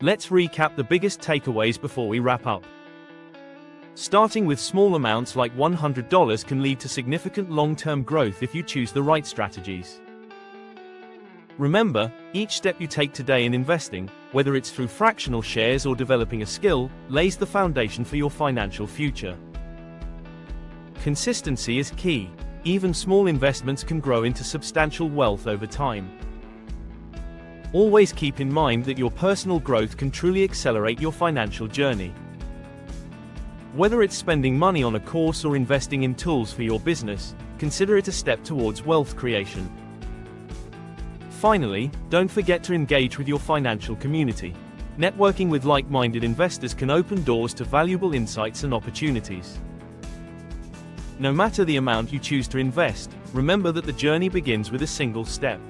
Let's recap the biggest takeaways before we wrap up. Starting with small amounts like $100 can lead to significant long-term growth if you choose the right strategies. Remember, each step you take today in investing, whether it's through fractional shares or developing a skill, lays the foundation for your financial future. Consistency is key. Even small investments can grow into substantial wealth over time. Always keep in mind that your personal growth can truly accelerate your financial journey. Whether it's spending money on a course or investing in tools for your business, consider it a step towards wealth creation. Finally, don't forget to engage with your financial community. Networking with like-minded investors can open doors to valuable insights and opportunities. No matter the amount you choose to invest, remember that the journey begins with a single step.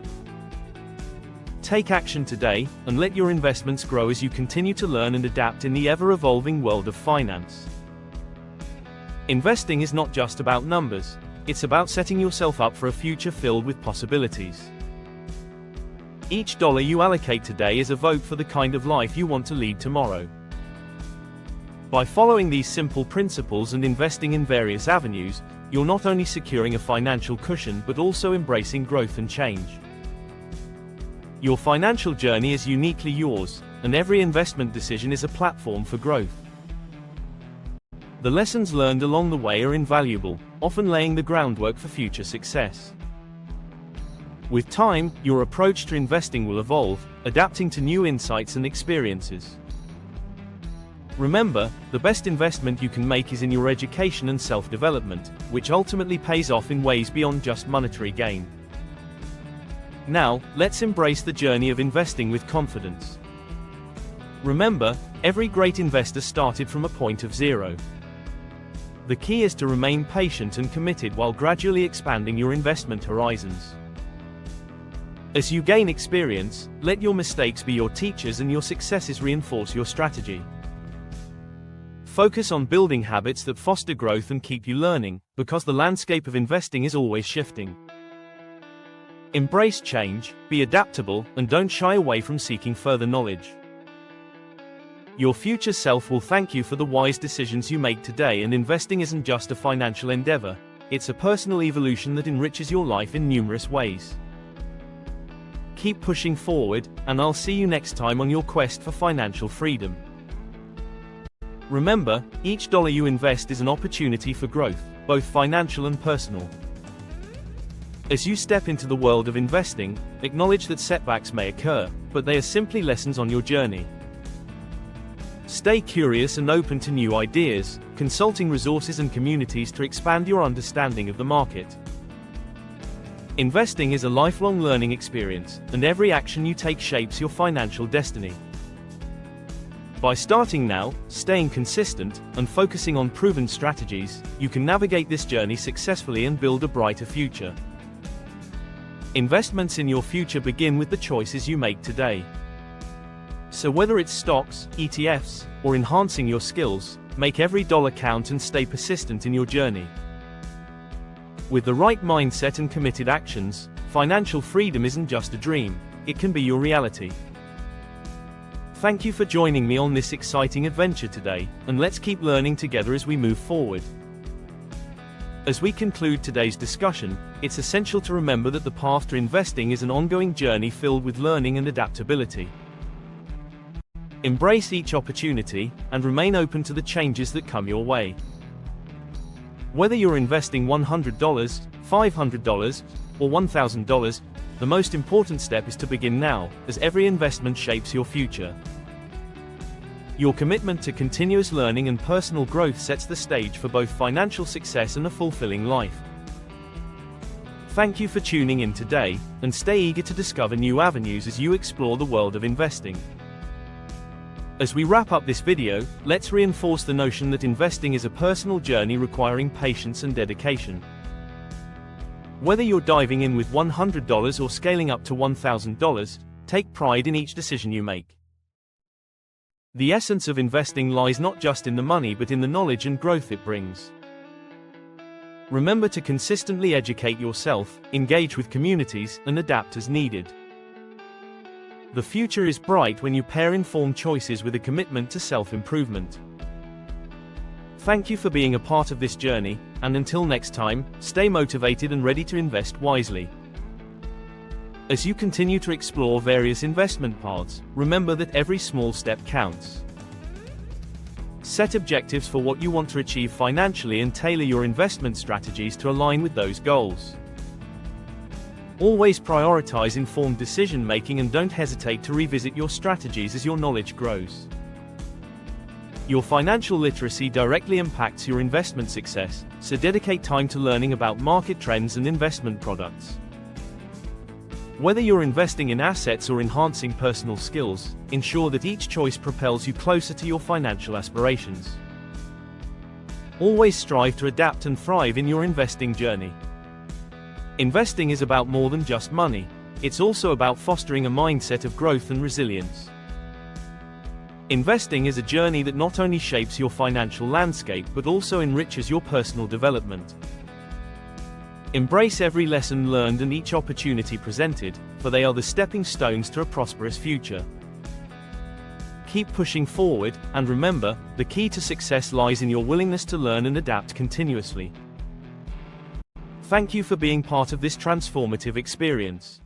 Take action today, and let your investments grow as you continue to learn and adapt in the ever-evolving world of finance. Investing is not just about numbers, it's about setting yourself up for a future filled with possibilities. Each dollar you allocate today is a vote for the kind of life you want to lead tomorrow. By following these simple principles and investing in various avenues, you're not only securing a financial cushion but also embracing growth and change. Your financial journey is uniquely yours, and every investment decision is a platform for growth. The lessons learned along the way are invaluable, often laying the groundwork for future success. With time, your approach to investing will evolve, adapting to new insights and experiences. Remember, the best investment you can make is in your education and self-development, which ultimately pays off in ways beyond just monetary gain. Now, let's embrace the journey of investing with confidence. Remember, every great investor started from a point of zero. The key is to remain patient and committed while gradually expanding your investment horizons. As you gain experience, let your mistakes be your teachers and your successes reinforce your strategy. Focus on building habits that foster growth and keep you learning, because the landscape of investing is always shifting. Embrace change, be adaptable, and don't shy away from seeking further knowledge. Your future self will thank you for the wise decisions you make today, and investing isn't just a financial endeavor, it's a personal evolution that enriches your life in numerous ways. Keep pushing forward, and I'll see you next time on your quest for financial freedom. Remember, each dollar you invest is an opportunity for growth, both financial and personal. As you step into the world of investing, acknowledge that setbacks may occur, but they are simply lessons on your journey. Stay curious and open to new ideas, consulting resources and communities to expand your understanding of the market. Investing is a lifelong learning experience, and every action you take shapes your financial destiny. By starting now, staying consistent, and focusing on proven strategies, you can navigate this journey successfully and build a brighter future. Investments in your future begin with the choices you make today. So whether it's stocks, ETFs, or enhancing your skills, make every dollar count and stay persistent in your journey. With the right mindset and committed actions, financial freedom isn't just a dream, it can be your reality. Thank you for joining me on this exciting adventure today, and let's keep learning together as we move forward. As we conclude today's discussion, it's essential to remember that the path to investing is an ongoing journey filled with learning and adaptability. Embrace each opportunity, and remain open to the changes that come your way. Whether you're investing $100, $500, or $1,000, the most important step is to begin now, as every investment shapes your future. Your commitment to continuous learning and personal growth sets the stage for both financial success and a fulfilling life. Thank you for tuning in today, and stay eager to discover new avenues as you explore the world of investing. As we wrap up this video, let's reinforce the notion that investing is a personal journey requiring patience and dedication. Whether you're diving in with $100 or scaling up to $1,000, take pride in each decision you make. The essence of investing lies not just in the money but in the knowledge and growth it brings. Remember to consistently educate yourself, engage with communities, and adapt as needed. The future is bright when you pair informed choices with a commitment to self-improvement. Thank you for being a part of this journey, and until next time, stay motivated and ready to invest wisely. As you continue to explore various investment paths, remember that every small step counts. Set objectives for what you want to achieve financially and tailor your investment strategies to align with those goals. Always prioritize informed decision-making and don't hesitate to revisit your strategies as your knowledge grows. Your financial literacy directly impacts your investment success, so dedicate time to learning about market trends and investment products. Whether you're investing in assets or enhancing personal skills, ensure that each choice propels you closer to your financial aspirations. Always strive to adapt and thrive in your investing journey. Investing is about more than just money. It's also about fostering a mindset of growth and resilience. Investing is a journey that not only shapes your financial landscape but also enriches your personal development. Embrace every lesson learned and each opportunity presented, for they are the stepping stones to a prosperous future. Keep pushing forward, and remember, the key to success lies in your willingness to learn and adapt continuously. Thank you for being part of this transformative experience.